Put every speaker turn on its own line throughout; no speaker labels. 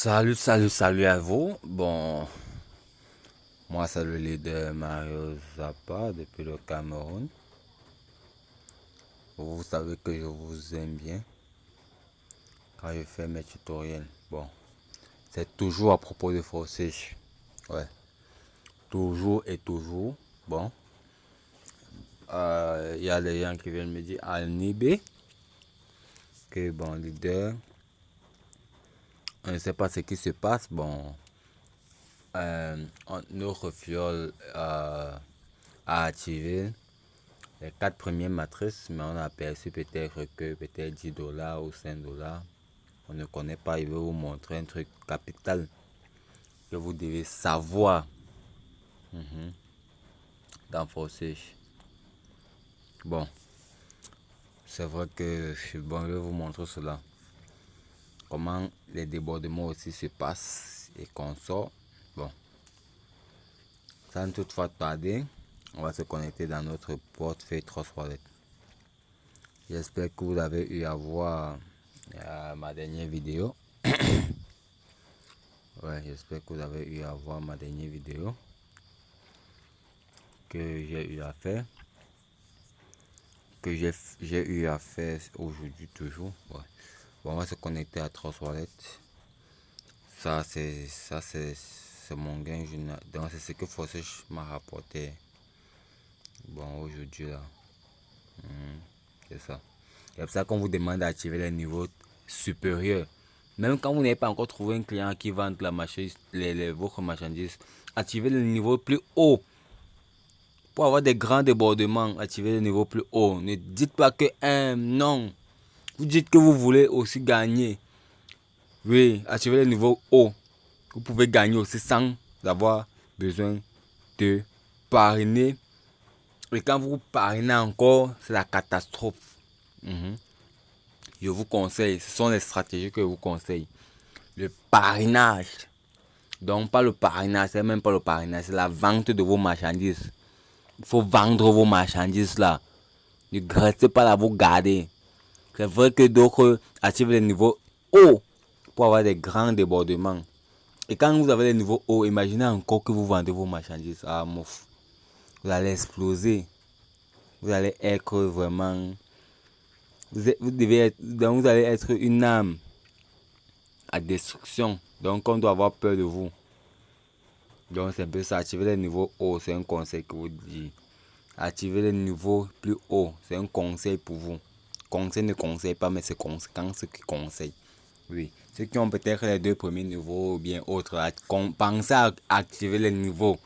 Salut à vous. Bon, moi c'est le leader Mario Zappa depuis le Cameroun. Vous savez que je vous aime bien quand je fais mes tutoriels. Bon, c'est toujours à propos de forçage. Ouais, toujours et toujours. Bon, il y a des gens qui viennent me dire à Nibé que bon, leader, on ne sait pas ce qui se passe. Bon, notre fiole a activé les 4 premières matrices, mais on a aperçu peut-être que peut-être $10 ou $5. On ne connaît pas. Il veut vous montrer un truc capital que vous devez savoir dans Forçage. Bon, c'est vrai que bon, je vais vous montrer cela. Comment les débordements aussi se passent et qu'on sort. Bon, sans toutefois tarder, on va se connecter dans notre portefeuille Trustwallet. J'espère que vous avez eu à voir ma dernière vidéo. Ouais, j'espère que vous avez eu à voir ma dernière vidéo que j'ai eu à faire. Que j'ai eu à faire aujourd'hui toujours. Ouais. Bon, on va se connecter à Trustwallet. C'est mon gain. Donc c'est ce que Forçage m'a rapporté. Bon, aujourd'hui là. C'est ça. C'est pour ça qu'on vous demande d'activer les niveaux supérieurs. Même quand vous n'avez pas encore trouvé un client qui vend la marchandise, votre marchandise, activez le niveau plus haut. Pour avoir des grands débordements, activez le niveau plus haut. Ne dites pas que non. Vous dites que vous voulez aussi gagner. Oui, activez le niveau haut. Vous pouvez gagner aussi sans avoir besoin de parrainer. Et quand vous parrainez encore, c'est la catastrophe. Je vous conseille, ce sont les stratégies que je vous conseille. Le parrainage. Donc pas le parrainage, c'est même pas le parrainage, c'est la vente de vos marchandises. Il faut vendre vos marchandises là. Ne restez pas là, vous garder. C'est vrai que d'autres activent les niveaux hauts pour avoir des grands débordements. Et quand vous avez les niveaux hauts, imaginez encore que vous vendez vos marchandises. Ah, mouf. Vous allez exploser. Vous allez être vraiment... vous allez être une âme à destruction. Donc on doit avoir peur de vous. Donc c'est un peu ça. Activer les niveaux hauts, c'est un conseil que vous dis. Activer les niveaux plus hauts, c'est un conseil pour vous. Conseil ne conseille pas, mais c'est conséquence qui conseille. Oui. Ceux qui ont peut-être les 2 premiers niveaux ou bien autres, pensez à activer les niveaux.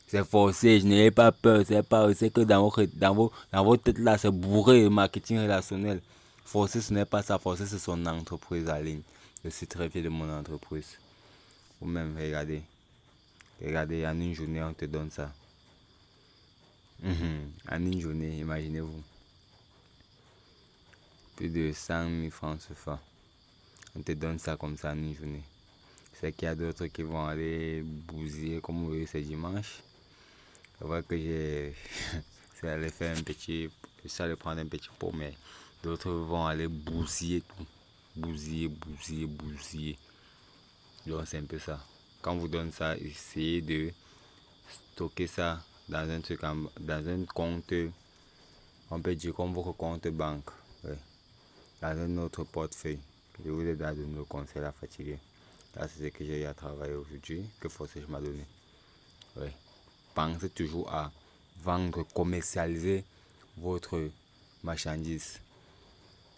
C'est forcé, je n'ai pas peur. C'est que dans votre tête là, c'est bourré de marketing relationnel. Forcé, ce n'est pas ça. Forcé, c'est son entreprise en ligne. Je suis très fier de mon entreprise. Vous-même, regardez. Regardez, en une journée, on te donne ça. En une journée, imaginez-vous. Plus de 100 000 francs CFA. On te donne ça comme ça en une journée. C'est qu'il y a d'autres qui vont aller bousiller, comme vous voyez, c'est dimanche. C'est vrai que j'ai. Ça allait faire un petit. Ça allait prendre un petit pot, mais d'autres vont aller bousiller tout. Bousiller. Donc c'est un peu ça. Quand on vous donne ça, essayez de stocker ça dans un truc, dans un compte, on peut dire comme votre compte banque, ouais. Dans un autre portefeuille. Je vous ai donné le conseil à fatiguer. Là, c'est ce que j'ai eu à travailler aujourd'hui, que Forçage m'a donné. Ouais. Pensez toujours à vendre, commercialiser votre marchandise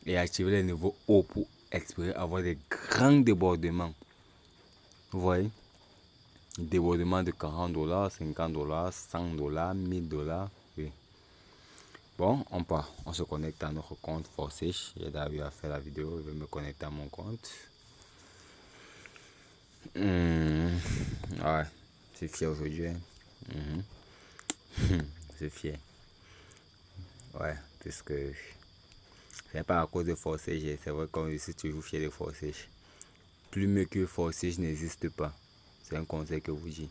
et activer les niveaux hauts pour espérer avoir des grands débordements. Vous voyez? Débordement de $40, $50, $100, $1000. Oui. Bon, on part. On se connecte à notre compte Forçage. J'ai d'ailleurs à faire la vidéo. Je vais me connecter à mon compte. Ouais, c'est fier aujourd'hui. C'est fier. Ouais, puisque c'est pas à cause de Forçage. C'est vrai qu'on je suis toujours fier de Forçage. Plus mieux que Forçage n'existe pas. C'est un conseil que vous dis.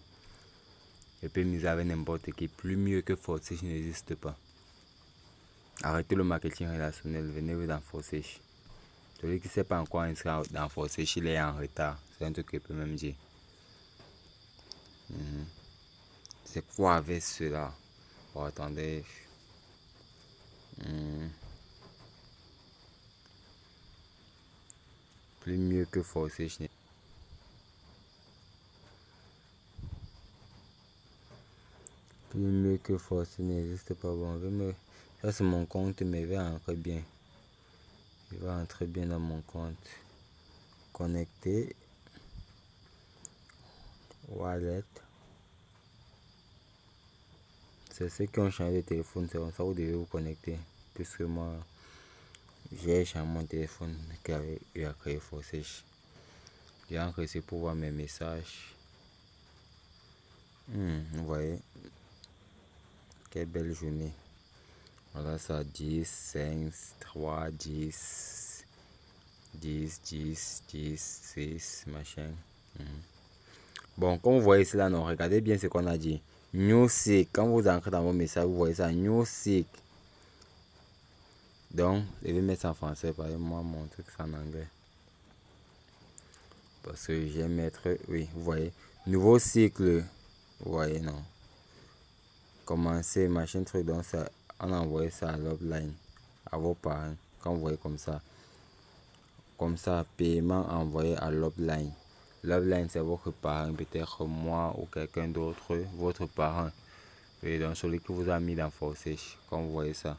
Je peux miser avec n'importe qui. Plus mieux que Forçage n'existe pas. Arrêtez le marketing relationnel. Venez dans Forçage. Celui qui ne s'est pas encore inscrit dans Forceche, il est en retard. C'est un truc que je peux même dire. C'est quoi avec cela? Oh, attendez. Plus mieux que Forceche. Plus mieux que Forceche n'existe pas. Bon, ça c'est mon compte, mais il va entrer bien. Il va entrer bien dans mon compte. Connecté. Wallet. C'est ceux qui ont changé de téléphone, c'est comme ça vous devez vous connecter. Puisque moi, j'ai changé mon téléphone qui avait eu à créer Forceche. J'ai enregistré pour voir mes messages. Vous voyez, quelle belle journée. Voilà ça, 10, 5, 3, 10, 10, 10, 10, 6, machin. Bon, comme vous voyez cela, non, regardez bien ce qu'on a dit. Newseek, quand vous entrez dans vos messages, vous voyez ça, Newseek. Donc, je vais mettre ça en français, parce que moi, mon truc, c'est en anglais. Parce que je vais mettre, oui, vous voyez, nouveau cycle. Vous voyez, non. Commencer, machin, truc, donc ça, on envoie ça à l'offline, à vos parents, quand vous voyez comme ça. Comme ça, paiement envoyé à l'offline. L'offline, c'est votre parent, peut-être moi ou quelqu'un d'autre, votre parent. Et donc, celui qui vous a mis dans Forceche, comme vous voyez ça.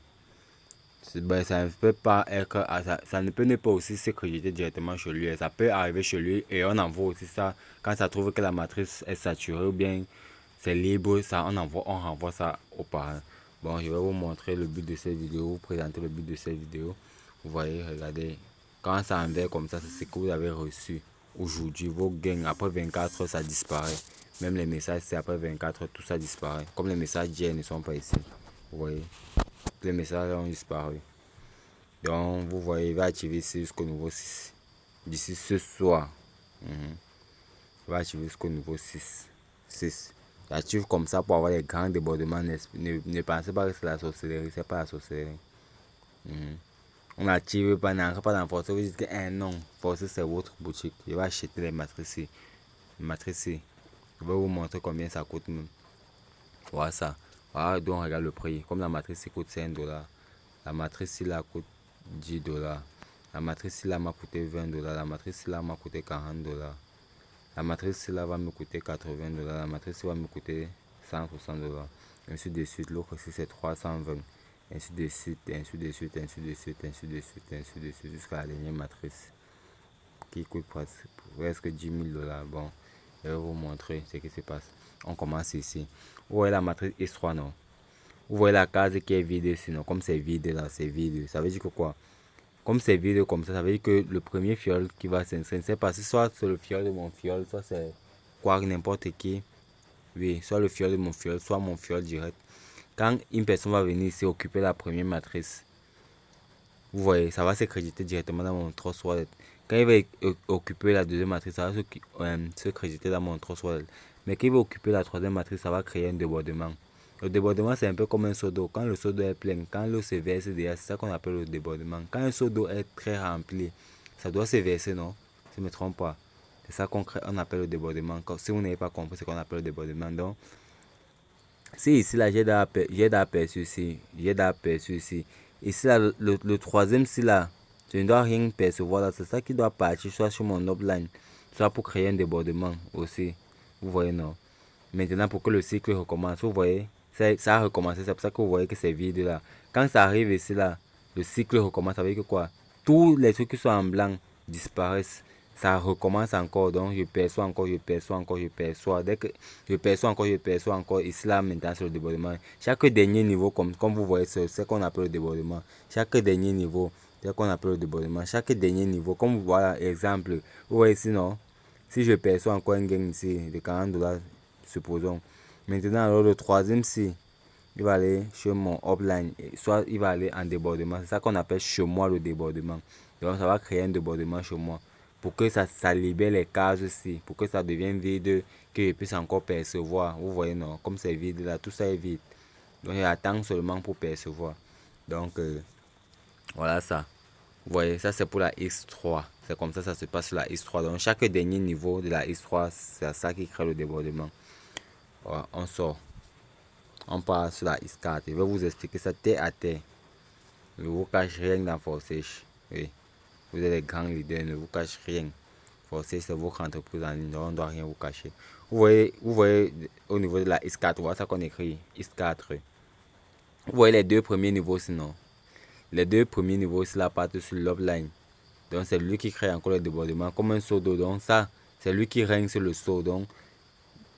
Ben, ça ne peut pas être, ça ne peut ne pas aussi se créditer directement chez lui. Ça peut arriver chez lui et on envoie aussi ça. Quand ça trouve que la matrice est saturée ou bien c'est libre, ça, on renvoie ça aux parents. Bon, je vais vous montrer le but de cette vidéo, vous présenter le but de cette vidéo. Vous voyez, regardez, quand ça envers comme ça, c'est ce que vous avez reçu aujourd'hui. Vos gains, après 24 heures, ça disparaît. Même les messages, c'est après 24 heures, tout ça disparaît. Comme les messages d'hier ne sont pas ici. Vous voyez, les messages ont disparu. Donc, vous voyez, il va activer ici jusqu'au niveau 6. D'ici ce soir. Il va activer jusqu'au niveau 6. 6. J'active comme ça pour avoir les grands débordements. Ne pensez pas que c'est la sorcellerie. C'est pas la sorcellerie. On active pas, n'entre pas dans Force. Vous dites que non, Force c'est votre boutique. Je vais acheter les matrices. Les matrices. Je vais vous montrer combien ça coûte même. Voilà ça. Voilà, donc regarde le prix. Comme la matrice coûte 5 $. La matrice là coûte 10 $. La matrice là m'a coûté 20 $. La matrice là m'a coûté 40 $. La matrice là va me coûter 80 $. La matrice va me coûter 160 $. Ainsi de suite. L'autre aussi c'est 320. Ainsi de suite, ainsi de suite, ainsi de suite, ainsi de suite, ainsi de suite, jusqu'à la dernière matrice qui coûte presque 10 000 $. Bon, je vais vous montrer ce qui se passe. On commence ici. Vous voyez la matrice S3, non? Vous voyez la case qui est vide, sinon comme c'est vide là, c'est vide. Ça veut dire que quoi? Comme c'est vide comme ça veut dire que le premier fiole qui va s'inscrire, c'est parce que soit c'est le fiole de mon fiole, soit c'est quoi, n'importe qui. Oui, soit le fiole de mon fiole, soit mon fiole direct. Quand une personne va venir ici occuper la première matrice, vous voyez, ça va se créditer directement dans mon Trust Wallet. Quand il va occuper la deuxième matrice, ça va se créditer dans mon Trust Wallet. Mais quand il va occuper la troisième matrice, ça va créer un débordement. Le débordement, c'est un peu comme un seau d'eau. Quand le seau d'eau est plein, quand l'eau se verse derrière, c'est ça qu'on appelle le débordement. Quand un seau d'eau est très rempli, ça doit se verser, non? Si je ne me trompe pas. C'est ça qu'on appelle le débordement. Si vous n'avez pas compris ce qu'on appelle le débordement, donc, si ici, là, j'ai d'aperçu ici, ici, là, le troisième, si là, je ne dois rien percevoir là, c'est ça qui doit partir, soit sur mon upline, soit pour créer un débordement aussi. Vous voyez, non? Maintenant, pour que le cycle recommence, vous voyez, ça a recommencé, c'est pour ça que vous voyez que c'est vide là. Quand ça arrive ici là, le cycle recommence, ça veut dire que quoi? Tous les trucs qui sont en blanc disparaissent. Ça recommence encore, donc je perçois encore, je perçois encore, je perçois. Dès que je perçois encore, je perçois encore. Ici là, maintenant, c'est le débordement. Chaque dernier niveau, comme vous voyez, c'est ce qu'on appelle le débordement. Chaque dernier niveau, c'est ce qu'on appelle le débordement. Chaque dernier niveau, comme vous voyez, exemple, vous voyez ici, non? Si je perçois encore un gain ici de 40 $, supposons. Maintenant, alors le troisième, si il va aller chez mon upline, soit il va aller en débordement. C'est ça qu'on appelle chez moi le débordement. Donc, ça va créer un débordement chez moi. Pour que ça libère les cases aussi. Pour que ça devienne vide, que je puisse encore percevoir. Vous voyez, non? Comme c'est vide là, tout ça est vide. Donc, j'attends seulement pour percevoir. Donc, voilà ça. Vous voyez, ça c'est pour la X3. C'est comme ça se passe sur la X3. Donc chaque dernier niveau de la X3, c'est ça qui crée le débordement. Voilà, on sort. On part sur la X4. Je vais vous expliquer ça terre à terre. Ne vous cache rien dans Forsage. Oui. Vous êtes les grands leaders, ne vous cache rien. Forsage, c'est votre entreprise en ligne. On ne doit rien vous cacher. Vous voyez au niveau de la X4, voilà ça qu'on écrit. X4. Vous voyez les deux premiers niveaux sinon. Les deux premiers niveaux, c'est la partie sur l'upline. Donc c'est lui qui crée encore le débordement comme un seau d'eau. Donc ça, c'est lui qui rince le seau. Donc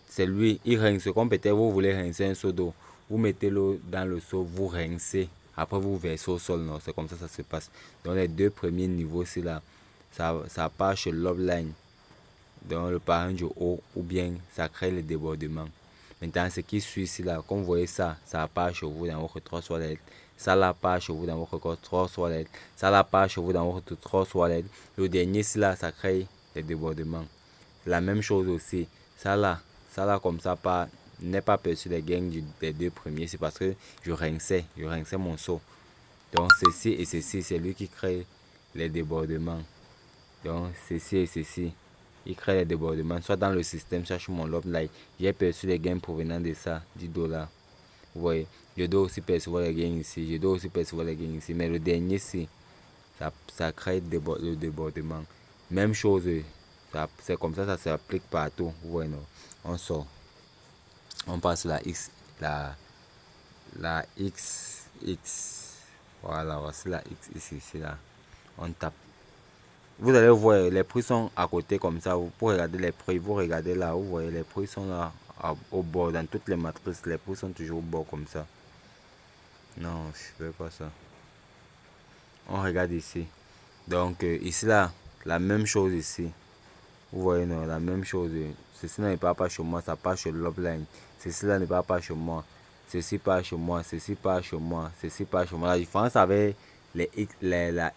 c'est lui, il rince. Comme peut-être vous voulez rincer un seau d'eau. Vous mettez l'eau dans le seau, vous rincez. Après vous versez au sol. Non, c'est comme ça se passe. Donc les deux premiers niveaux, c'est là. Ça part chez l'upline. Donc le parent du haut ou bien ça crée le débordement. Maintenant, ce qui suit ici là, comme vous voyez ça, ça part chez vous dans votre 3 toilettes. Ça là part chez vous dans votre 3 toilettes. Ça là part chez vous dans votre 3 toilettes. Le dernier ici là, ça crée les débordements. La même chose aussi. Ça là comme ça part, n'est pas perçu les gains des deux premiers. C'est parce que je rinçais mon seau. Donc ceci et ceci, c'est lui qui crée les débordements. Donc ceci et ceci, il crée les débordements, soit dans le système, soit sur mon lobline. J'ai perçu les gains provenant de ça, 10 dollars. Vous voyez, je dois aussi percevoir les gains ici, je dois aussi percevoir les gains ici. Mais le dernier, c'est ça crée le débordement. Même chose, c'est comme ça s'applique partout. Vous voyez, non? On sort. On passe la X, la XX. Voilà, voici la X ici, là. On tape. Vous allez voir, les prix sont à côté comme ça. Vous pouvez regarder les prix. Vous regardez là, vous voyez, les prix sont là au bord. Dans toutes les matrices, les prix sont toujours au bord comme ça. Non, je ne veux pas ça. On regarde ici. Donc, ici là, la même chose ici. Vous voyez, non, la même chose. Ceci n'est pas chez moi, ça part chez l'upline. Ceci là ne part pas chez moi. Ceci part chez moi, ceci part chez moi, ceci part chez moi. La différence avec la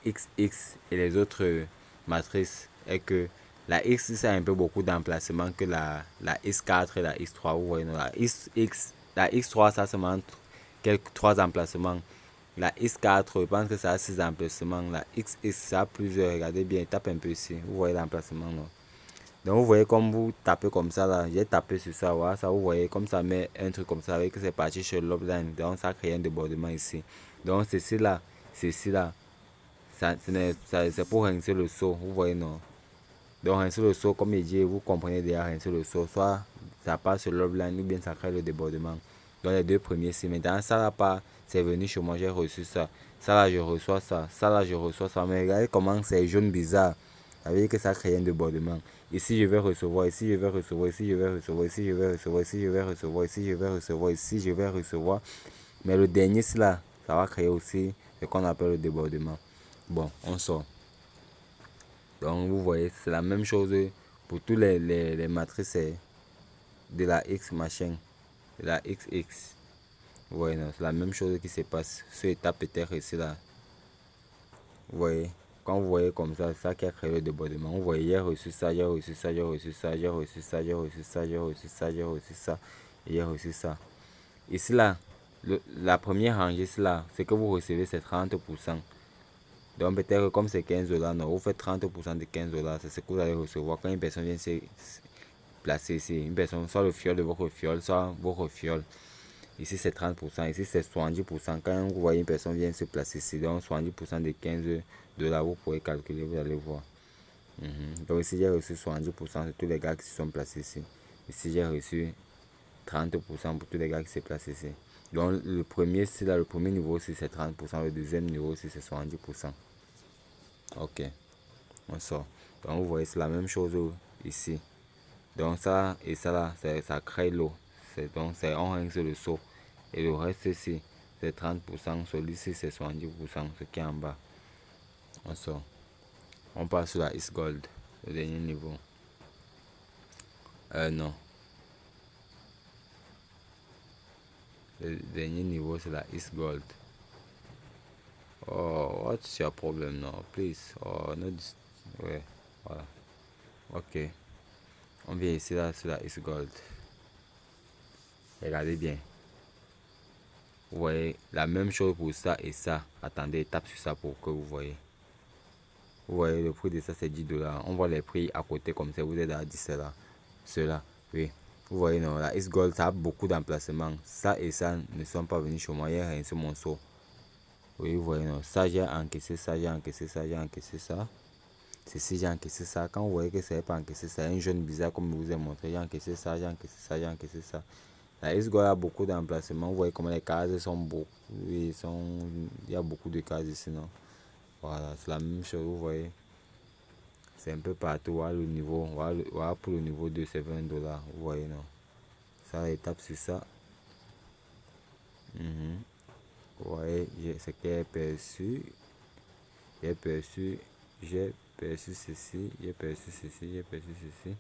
XX et les autres matrices est que la X a un peu beaucoup d'emplacement que la X4 et la X3. Vous voyez, non, la X3, ça se montre quelques 3 emplacements. La X4, je pense que ça a 6 emplacements. La XX, ça a plusieurs. Regardez bien, tape un peu ici. Vous voyez l'emplacement, non? Donc vous voyez comme vous tapez comme ça là, j'ai tapé sur ça, voilà, ça vous voyez comme ça met un truc comme ça avec que c'est parti sur l'upline, donc ça crée un débordement ici. Donc ceci là, c'est pour rincer le seau, vous voyez non. Donc rincer le seau comme il dit, vous comprenez déjà rincer le seau, soit ça passe sur l'upline ou bien ça crée le débordement. Donc les deux premiers c'est maintenant ça là pas, c'est venu chez moi, j'ai reçu ça. Ça là je reçois ça, ça là je reçois ça, mais regardez comment c'est jaune bizarre. Ça veut dire que ça crée un débordement. Ici je vais recevoir, ici je vais recevoir, ici je vais recevoir, ici je vais recevoir, ici je vais recevoir, ici je vais recevoir, ici je vais recevoir. Mais le dernier là, ça va créer aussi ce qu'on appelle le débordement. Bon, on sort. Donc vous voyez, c'est la même chose pour tous les matrices de la X machin, de la XX. Vous voyez, c'est la même chose qui se passe. Sur étape peut-être ici là. Vous voyez, quand vous voyez comme ça, c'est ça qui a créé le débordement. Vous voyez, j'ai reçu ça, j'ai reçu ça, j'ai reçu ça, j'ai reçu ça, j'ai reçu ça, j'ai reçu ça, j'ai reçu ça, et j'ai reçu ça. Ici là, la première rangée, là, c'est que vous recevez, c'est 30%. Donc peut-être comme c'est 15 dollars, non, vous faites 30% de 15 dollars, c'est ce que vous allez recevoir quand une personne vient se placer ici. Une personne, soit le fiole de votre fiole, soit votre fiole. Ici c'est 30%, ici c'est 70%. Quand vous voyez une personne vient se placer ici, donc 70% de 15 dollars, vous pouvez calculer, vous allez voir. Donc ici j'ai reçu 70% de tous les gars qui se sont placés ici. Ici j'ai reçu 30% pour tous les gars qui se placent ici. Donc le premier, c'est là, le premier niveau c'est 30%, le deuxième niveau c'est 70%. Ok, on sort. Donc vous voyez c'est la même chose ici. Donc ça et ça là, ça crée l'eau. Donc c'est on rince le seau. Et le reste ici, c'est 30%. Celui-ci, c'est 70%. Ce qui est en bas. On sort. On passe sur la East Gold. Le dernier niveau. Non. Le dernier niveau, c'est la East Gold. Oh, what's your problem now? Please. Oh, no. Ouais. Voilà. Ok. On vient ici là sur la East Gold. Regardez bien. Vous voyez la même chose pour ça et ça. Attendez, tape sur ça pour que vous voyez. Vous voyez, le prix de ça, c'est 10 $. On voit les prix à côté comme ça. Vous êtes à 10 cela. Oui. Vous voyez, non, la X Gold, ça a beaucoup d'emplacements. Ça et ça ne sont pas venus chez moi. Il y a rien sur mon saut. Oui, vous voyez, non. Ça, j'ai encaissé ça, j'ai encaissé ça, j'ai encaissé ça. Ceci, j'ai encaissé ça. Quand vous voyez que ça n'est pas encaissé, c'est un jeune bizarre comme je vous ai montré. J'ai encaissé ça, j'ai encaissé ça, j'ai encaissé ça. La S-Gold a beaucoup d'emplacements. Vous voyez comment les cases sont beaucoup. Oui, il y a beaucoup de cases ici, non? Voilà, c'est la même chose, vous voyez. C'est un peu partout. Voilà le niveau. Voilà pour le niveau 2, c'est 20 $. Vous voyez, non? Ça, étape sur ça. Vous voyez, ce qui est perçu. J'ai perçu ceci, j'ai perçu ceci, j'ai perçu ceci.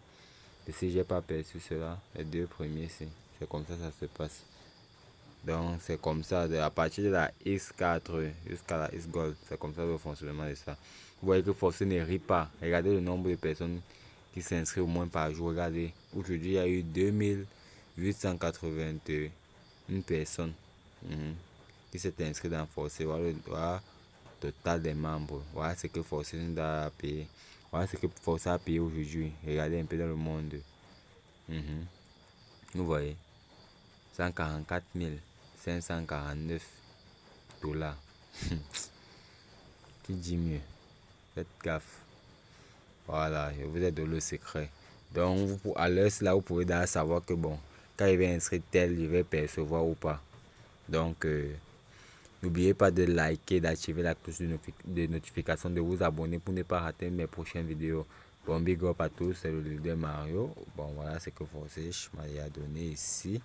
Et si j'ai pas perçu cela, les deux premiers, c'est comme ça se passe. Donc c'est comme ça, à partir de la X4 jusqu'à la X Gold, c'est comme ça le fonctionnement de ça. Vous voyez que Forcé ne rit pas. Regardez le nombre de personnes qui s'inscrivent au moins par jour. Regardez, aujourd'hui il y a eu 2881 personnes qui s'est inscrit dans Forcé. Voilà, voilà total des membres. Voilà ce que Forcé nous a payé. Voilà ce que Forcé a payé aujourd'hui. Regardez un peu dans le monde. Vous voyez, 144 549 $. Qui dit mieux? Faites gaffe. Voilà, je vous ai donné le secret. Donc, à l'heure là, vous pouvez déjà savoir que bon, quand il va inscrire tel, je vais percevoir ou pas. Donc, n'oubliez pas de liker, d'activer la cloche de notification, de vous abonner pour ne pas rater mes prochaines vidéos. Bon, big up à tous, c'est le leader Mario. Bon, voilà ce que Forcé m'a donné ici.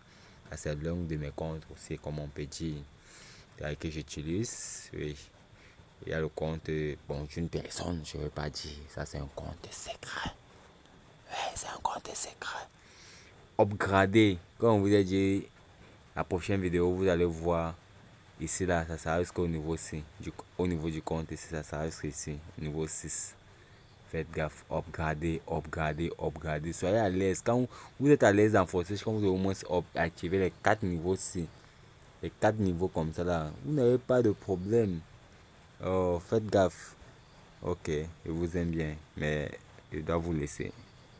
C'est l'un de mes comptes aussi, comme on peut dire, que j'utilise. Oui. Il y a le compte, bon, d'une personne, je ne vais pas dire. Ça, c'est un compte secret. Oui, c'est un compte secret. Upgradé. Comme on vous a dit, la prochaine vidéo, vous allez voir. Ici, là, ça sera jusqu'au niveau 6. Au niveau du compte, ici, ça sera jusqu'ici. Niveau 6. Faites gaffe, upgradez. Soyez à l'aise. Quand vous êtes à l'aise en Forcé, quand vous avez au moins activé les 4 niveaux ci, les 4 niveaux comme ça là, vous n'avez pas de problème. Oh, faites gaffe. Ok, je vous aime bien, mais je dois vous laisser.